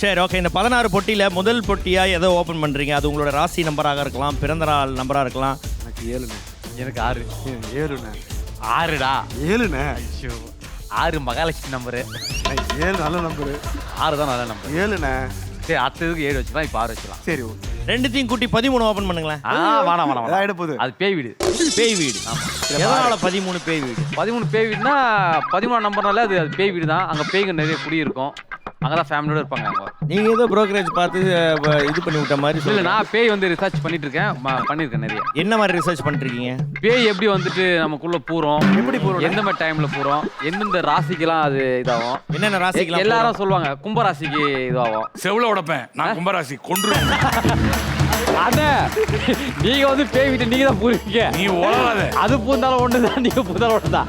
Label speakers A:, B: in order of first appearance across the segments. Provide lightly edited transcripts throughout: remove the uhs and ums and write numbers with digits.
A: சரி, ஓகே. இந்த 16 பொட்டியில முதல் பொட்டியா எதை ஓபன் பண்றீங்க? அது உங்களோட ராசி நம்பராக இருக்கலாம், பிறந்த நாள் நம்பரா இருக்கலாம்.
B: எனக்கு 7ண்ணே.
C: எனக்கு 6.
B: 7ண்ணே.
C: 6டா.
B: 7ண்ணே.
C: ஐயோ 6 மகாலட்சுமி நம்பரு.
B: 7 நல்ல நம்பரு.
C: 6 தான் நல்ல நம்பர்.
B: 7ண்ணே.
C: சரி, அடுத்ததுக்கு 7 வச்சுக்கலாம், இப்போ 6 வச்சுக்கலாம்.
B: சரி ஓகே.
A: ரெண்டுத்தையும் கூட்டி 13 ஓபன் பண்ணுங்களேன்.
C: வேணாம்.
B: ஆயிட போகுது.
C: அது பேய் வீடு.
A: பேய் வீடு. எதனால 13 பேய் வீடு?
C: 13 பேய் வீடுனா 13 நம்பர்னால அது பேய் வீடு தான். அங்கே பேய்ங்க நிறைய குடி இருக்கும். அங்கே தான் ஃபேமிலியோட இருப்பாங்க அவங்க.
A: நீங்க ஏதோ புரோக்கரேஜ் பார்த்து இது பண்ணி விட்ட மாதிரி
C: இல்லை,
A: சொல்லுங்க.
C: நான் பேய் வந்து ரிசர்ச் பண்ணிட்டு இருக்கேன். பண்ணியிருக்கேன் நிறைய.
A: என்ன மாதிரி ரிசர்ச் பண்ணிருக்கீங்க?
C: பேய் எப்படி வந்துட்டு நமக்குள்ள பூரோம்,
B: எப்படி பூரோம்?
C: எந்த மாதிரி டைம்ல பூரோம், எந்தெந்த ராசிக்கெல்லாம் அது இதாகும்.
A: என்னென்ன ராசிக்கலாம்?
C: எல்லாரும் சொல்லுவாங்க கும்ப ராசிக்கு இதாகும்.
D: செவுல உடைப்பேன் நான். கும்பராசி கொன்றுவேன்.
C: அண்ணே, நீங்க வந்து பேய் வீட்டு நீங்க தான் பூருவீங்க.
D: நீ ஓடாத.
C: அது பூந்தாலும் ஒண்ணுதான், நீங்க பூந்தாலும் ஒண்ணுதான்.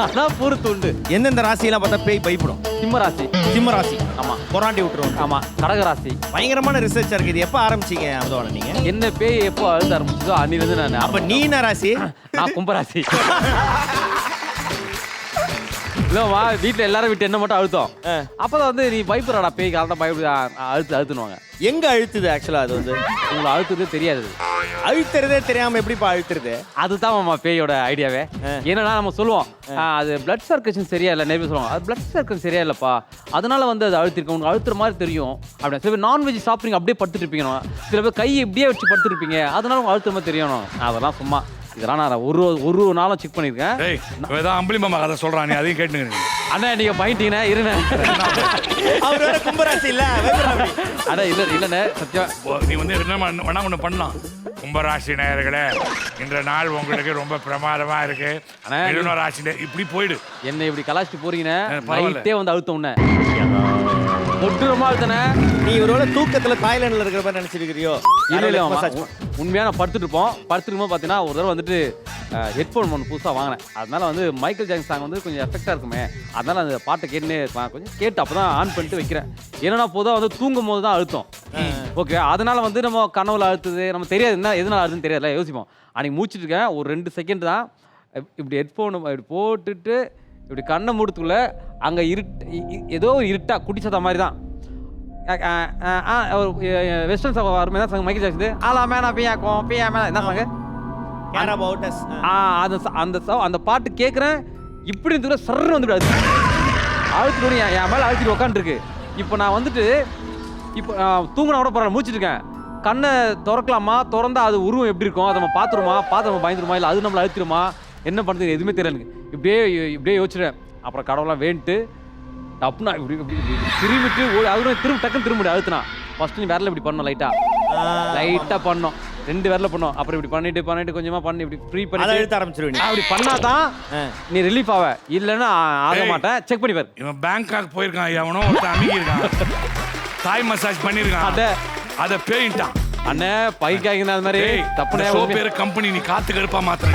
C: அதான் பூர்த்து உண்டு.
A: எந்தெந்த ராசியெல்லாம் பார்த்தா பேய் பயப்படும்?
C: சிம்ம ராசி.
A: சிம்ம ராசி.
C: ஆமா.
A: கொராண்டி விட்டுருவோம்.
C: ஆமா. கடக ராசி.
A: பயங்கரமான ரிசர்ச்சா இருக்கு. இது எப்ப ஆரம்பிச்சீங்க அதோட நீங்க?
C: என்ன பேய் எப்போ அழுத ஆரம்பிச்சதோ அன்னிலிருந்து நான்.
A: அப்ப நீ என்ன ராசி?
C: நான் கும்பராசி. இல்லம்மா, வீட்டுல எல்லாரும் விட்டு என்ன மட்டும் அழுத்தம். அப்பதான் வந்து நீ பயப்படுறாடா பேய்க்கு, அதான் பயப்படு அழுத்துனுவாங்க.
A: எங்க அழுத்துது ஆக்சுவலா? அது வந்து
C: உங்களை அழுத்துறதே தெரியாது.
A: அழுத்துறதே தெரியாம எப்படிப்பா அழுத்துறது?
C: அதுதான் மாமா பேயோட ஐடியாவே. என்னன்னா நம்ம சொல்லுவோம் அது பிளட் சர்க்குலேஷன் சரியா இல்லை. நிறைய பேர் சொல்லுவாங்க அது பிளட் சர்க்குலேஷன் சரியா இல்லப்பா, அதனால வந்து அது அழுத்திருக்கோம், உங்களுக்கு அழுத்துற மாதிரி தெரியும் அப்படின்னு. சில பேர் நான்வெஜ் சாப்பிட்றீங்க அப்படியே படுத்துட்டு இருப்பீங்க, சில பேர் கை இப்படியே வச்சு படுத்துருப்பீங்க, அதனால உங்களுக்கு அழுத்துற மாதிரி தெரியணும். அதெல்லாம் சும்மா இதெல்லாம் நான் ஒரு நாளும் செக் பண்ணியிருக்கேன்.
D: டேய், இவன் அம்பளி மாமா கதை சொல்றான், நீ அதையும் கேட்டுங்க.
C: அண்ணா நீங்க பயந்தீங்கன்னா இருண்ணே.
A: அவர் வேற கும்பராசி இல்ல.
C: அண்ணா இல்லண்ணே சத்தியம்.
D: நீ வந்து என்ன ஒண்ணு பண்ணலாம். கும்பராசி நேயர்களே, இன்ற நாள் உங்களுக்கு ரொம்ப பிரமாதமா இருக்கு. மிதுன ராசி இப்படி போயிடு.
C: என்ன இப்படி கலாச்சிட்டு போறீங்கன்னு
D: பரவாயில்ல.
C: நைட்டே வந்து அழுத்த உடனே ஒட்டுரமா அழுத்தனே.
A: நீ ஒருவேளை தூக்கத்துல தாய்லாந்துல இருக்கிற மாதிரி நினைச்சிருக்கிறியோ?
C: இல்ல உண்மையான படுத்துட்டு இருப்போம். படுத்துட்டு பாத்தீங்கன்னா ஒரு தடவை வந்துட்டு ஹெட்ஃபோன் ஒன்று புதுசாக வாங்கினேன். அதனால வந்து மைக்கேல் ஜாக்சன் சாங் வந்து கொஞ்சம் எஃபெக்டாக இருக்குமே, அதனால அந்த பாட்டை கேட்டுனே இருப்பேன். கொஞ்சம் கேட்டு அப்போ தான் ஆன் பண்ணிட்டு வைக்கிறேன். ஏன்னா பொதுவாக வந்து தூங்கும் போது தான் அழுத்தம். ஓகே, அதனால வந்து நம்ம கனவுல அழுத்துது நம்ம தெரியாது, என்ன எதனால அழுதுன்னு தெரியாதுல, யோசிப்போம். அன்றைக்கி மூச்சுட்டு இருக்கேன், ஒரு 2 செகண்ட் தான் இப்படி ஹெட்ஃபோன் இப்படி போட்டுட்டு இப்படி கண்ணை மூடுத்துக்குள்ள அங்கே ஏதோ ஒரு இருட்டா குடிச்சத மாதிரி தான் வெஸ்டர்ன் சாங் வருமே தான் மைக்கேல் ஜாக்சன் ஆலா மேனா பியாக்கும் பியா மேனா என்ன சாங்க அந்த பாட்டு கேட்குறேன். இப்படி இருந்துக்கூட சர்ன்னு வந்துட்டு அழுத்துட்டு என் மேலே அழுத்திட்டு உட்காந்துருக்கு. இப்போ நான் வந்துட்டு இப்போ தூங்கினா கூட பரவாயில்ல, மூச்சுட்டு இருக்கேன். கண்ணை திறக்கலாமா, திறந்தா அது உருவம் எப்படி இருக்கும், அதை நம்ம பார்த்துருமா, பார்த்து நம்ம பயந்துருமா, இல்லை அது நம்மளை அழுத்திடுமா, என்ன பண்ணுறது எதுவுமே தெரியல எனக்கு. இப்படியே யோசிச்சிடுறேன். அப்புறம் கடவுளாம் வேண்டுட்டு டப்புனா இப்படி திரும்பிட்டு அது டக்குன்னு திரும்ப அழுத்தினா. ஃபர்ஸ்ட் நீ விரல இப்படி பண்ணோம், லைட்டாக பண்ணோம், 2 விரல பண்ணோம். அப்புறம் இப்படி பண்ணிட்டு கொஞ்சமா பண்ணி இப்படி ஃப்ரீ பண்ணி
A: அழுத்த ஆரம்பிச்சிருவீங்க.
C: அப்படி பண்ணாதான் நீ ரிலீஃப் ஆவ, இல்லைன்னா ஆக மாட்டேன். செக் பண்ணி பாரு.
D: இவன் பேங்காக் போயிருக்கான், எவனோ ஒருத்தன் அமுகி இருக்கான், தாய் மசாஜ் பண்ணிருக்கான், அதை பேயிட்டான்.
C: அண்ணே பைக்காங்க அது மாதிரி தப்புனே
D: பேர் கம்பெனி நீ காத்து கருப்பா மாத்திர.